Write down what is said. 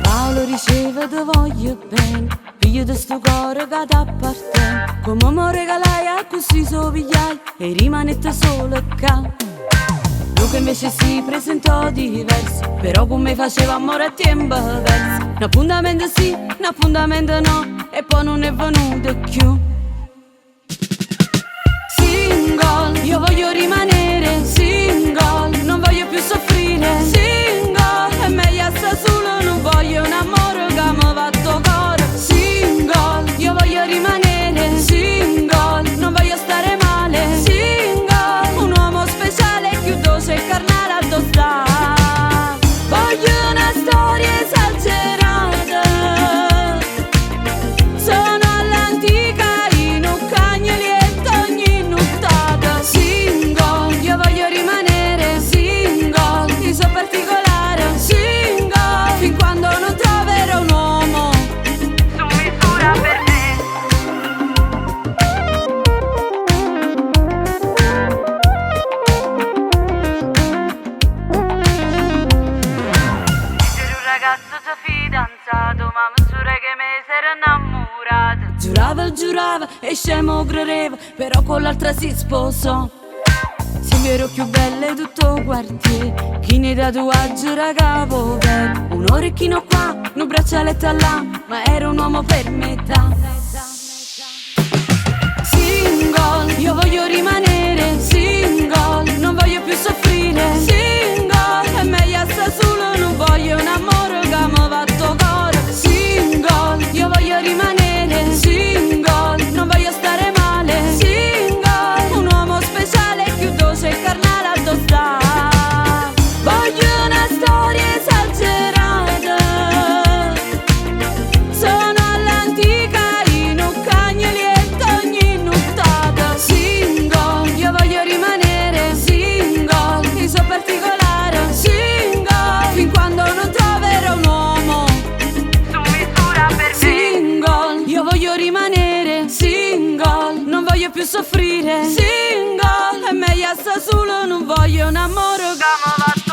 Paolo riceve te voglio bene, figlio di sto cuore che t'appartiene. Come mi regalai a così sovigliai e rimanette solo qua. Luca invece si presentò diverso, però come faceva amore a tempo perso. Un appuntamento sì, un appuntamento no, e poi non è venuto più. Single, io voglio rimanere single, non voglio più soffrire. Single, è meglio stare solo, non voglio un amore che mi va a cuore. Single, io voglio rimanere single, non voglio stare male. Single, un uomo speciale, più dolce e carnale a tostare. Voglio una storia esagerata, sono all'antica in un cagnolietto ogni nottata. Single, io voglio rimanere single, io so particolare. Single, fin quando non troverò un uomo su misura per me. C'era un ragazzo già fidanzato, ma misura che me s'era innamorato. Giurava e scemo credeva, però con l'altra si sposò. Silvia ero più bella di tutto il quartiere, chi ne tatuaggi era capo per. Un orecchino qua, un braccialetto là, ma era un uomo per metà. Single, io voglio rimanere single, non voglio più soffrire. Single, è meglio stare solo, non voglio un amore che mi va a cuore. Single, io voglio rimanere single, non voglio stare male. Single, un uomo speciale, più dolce e carnale a tostare. Voglio una storia esagerata, sono all'antica in un cagnolietto ogni nottata. Single, io voglio rimanere single, io so particolare. Single, fin quando non troverò un uomo su misura per me. Single, io voglio rimanere single, non voglio più soffrire. Single, è meglio stare solo, non voglio un amore che mi va